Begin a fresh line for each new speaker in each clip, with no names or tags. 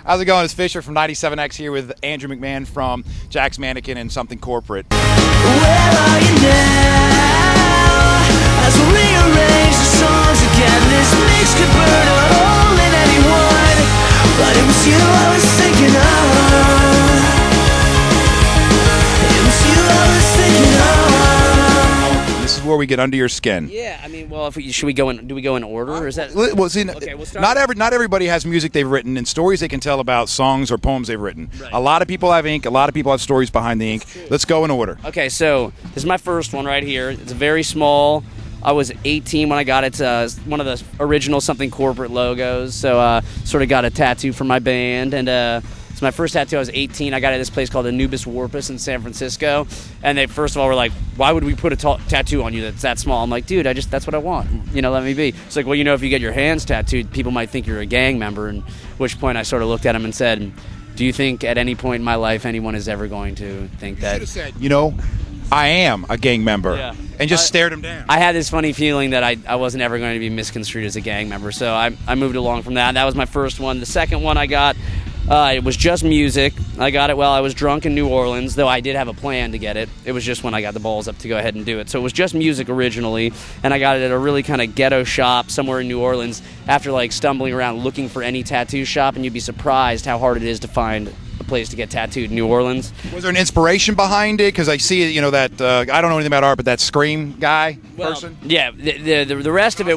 How's it going? It's Fisher from 97X here with Andrew McMahon from Jack's Mannequin and Something Corporate.
Where are you now? As we rearrange the songs again, this mix could burn a hole in anyone, but it was you I was thinking of. It was you I was thinking of.
This is where we get under your skin.
Yeah, I mean, well, should we go in? Do we go in order, or is that?
Well, see,
Okay, we'll start.
not everybody has music they've written and stories they can tell about songs or poems they've written.
Right.
A lot of people have ink. A lot of people have stories behind the ink. Let's go in order.
Okay, so this is my first one right here. It's very small. I was 18 when I got it. It's one of the original Something Corporate logos. So sort of got a tattoo for my band, and it's my first tattoo. I was 18. I got it at this place called Anubis Warpus in San Francisco, and they first of all were like, "Why would we put a tattoo on you that's that small?" I'm like, "Dude, that's what I want. Let me be." It's like, well, if you get your hands tattooed, people might think you're a gang member. And at which point I sort of looked at him and said, "Do you think at any point in my life anyone is ever going to think that?"
You should have said, I am a gang member.
Yeah.
And just stared him down.
I had this funny feeling that I wasn't ever going to be misconstrued as a gang member, so I moved along from that. That was my first one. The second one I got, it was just music. I got it while I was drunk in New Orleans, though I did have a plan to get it. It was just when I got the balls up to go ahead and do it. So it was just music originally, and I got it at a really kind of ghetto shop somewhere in New Orleans after stumbling around looking for any tattoo shop, and you'd be surprised how hard it is to find a place to get tattooed in New Orleans.
Was there an inspiration behind it? Because I see, that I don't know anything about art, but that Scream guy person.
Yeah, the rest of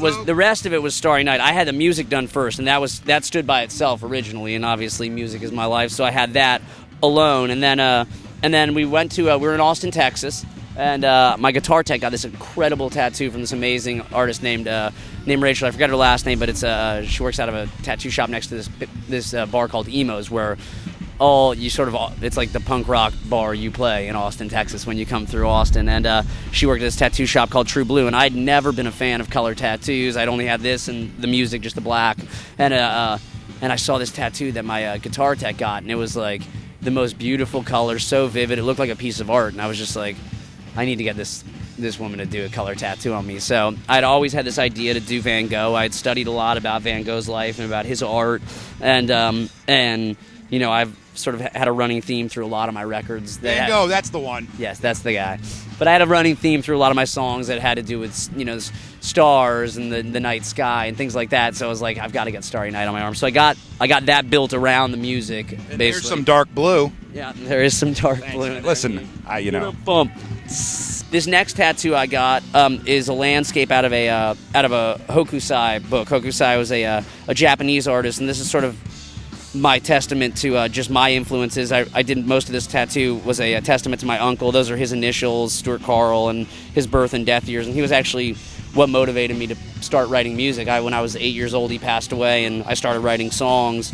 it was Starry Night. I had the music done first, and that stood by itself originally, and obviously music is my life, so I had that alone, and then we went to we were in Austin, Texas, and my guitar tech got this incredible tattoo from this amazing artist named Rachel. I forgot her last name, but it's she works out of a tattoo shop next to this bar called Emo's, where it's like the punk rock bar you play in Austin, Texas when you come through Austin. And she worked at this tattoo shop called True Blue, and I'd never been a fan of color tattoos. I'd only had this and the music, just the black. And I saw this tattoo that my guitar tech got, and it was like the most beautiful color, so vivid. It looked like a piece of art, and I was just like, I need to get this woman to do a color tattoo on me. So I'd always had this idea to do Van Gogh. I'd studied a lot about Van Gogh's life and about his art, and I've sort of had a running theme through a lot of my records.
Van Gogh, that's the one.
Yes, that's the guy. But I had a running theme through a lot of my songs that had to do with, stars and the night sky and things like that. So I was like, I've got to get Starry Night on my arm. So I got that built around the music,
And
basically.
there's some dark blue.
Yeah, there is some dark blue.
Listen,
Boom. This next tattoo I got is a landscape out of a Hokusai book. Hokusai was a Japanese artist, and this is sort of my testament to just my influences. I did most of this tattoo was a testament to my uncle. Those are his initials, Stuart Carl, and his birth and death years. And he was actually what motivated me to start writing music. When I was 8 years old, he passed away, and I started writing songs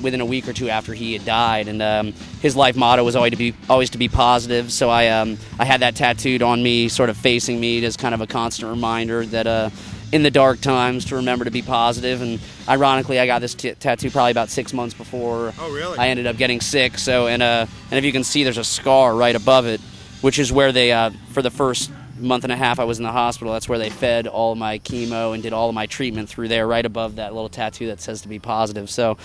within a week or two after he had died. And his life motto was always to be positive. So I had that tattooed on me, sort of facing me, as kind of a constant reminder that in the dark times to remember to be positive. And ironically, I got this tattoo probably about 6 months before I ended up getting sick. So and if you can see, there's a scar right above it, which is where they for the first month and a half I was in the hospital, that's where they fed all my chemo and did all of my treatment through there, right above that little tattoo that says to be positive. So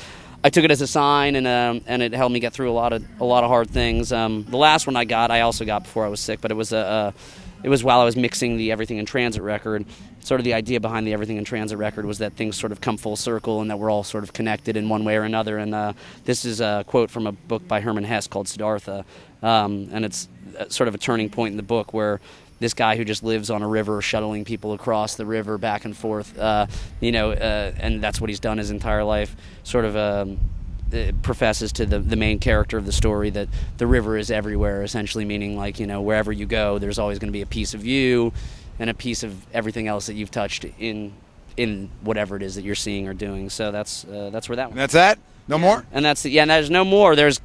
I took it as a sign, and it helped me get through a lot of hard things. The last one I also got before I was sick, but it was while I was mixing the Everything in Transit record. Sort of the idea behind the Everything in Transit record was that things sort of come full circle and that we're all sort of connected in one way or another. And this is a quote from a book by Herman Hesse called Siddhartha, and it's sort of a turning point in the book where this guy who just lives on a river, shuttling people across the river back and forth, and that's what he's done his entire life, sort of professes to the main character of the story that the river is everywhere, essentially meaning wherever you go, there's always going to be a piece of you and a piece of everything else that you've touched in whatever it is that you're seeing or doing. So that's where that one.
And that's that? No more?
And and there's no more. There's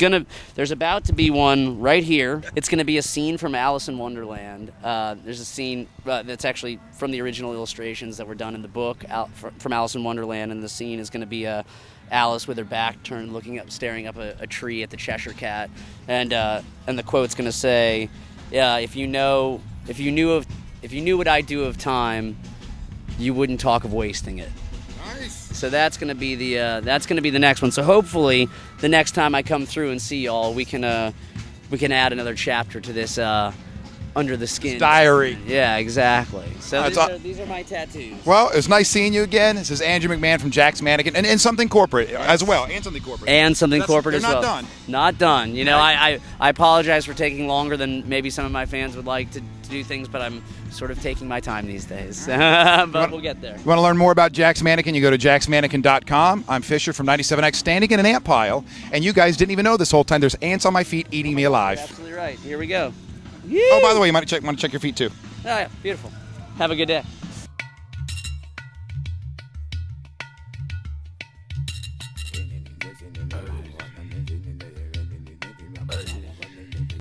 about to be one right here. It's going to be a scene from Alice in Wonderland. There's a scene that's actually from the original illustrations that were done in the book from Alice in Wonderland, and the scene is going to be Alice with her back turned, looking up, staring up a tree at the Cheshire Cat, and the quote's going to say, if you knew what I do of time, you wouldn't talk of wasting it. So that's gonna be the next one. So hopefully the next time I come through and see y'all, we can add another chapter to this Under the Skin
diary.
Yeah, exactly. So these are my tattoos.
Well, it's nice seeing you again. This is Andrew McMahon from Jack's Mannequin, and something corporate as well, and something corporate.
And something corporate as well.
They're not done.
Not done. You know, I apologize for taking longer than maybe some of my fans would like to do things, but I'm sort of taking my time these days. But we'll get there.
You want to learn more about Jack's Mannequin, you go to jacksmannequin.com. I'm Fisher from 97X, standing in an ant pile, and you guys didn't even know this whole time there's ants on my feet eating me alive.
You're absolutely right. Here we go.
Oh, by the way, you want to check your feet too.
Oh, yeah, beautiful. Have a good day.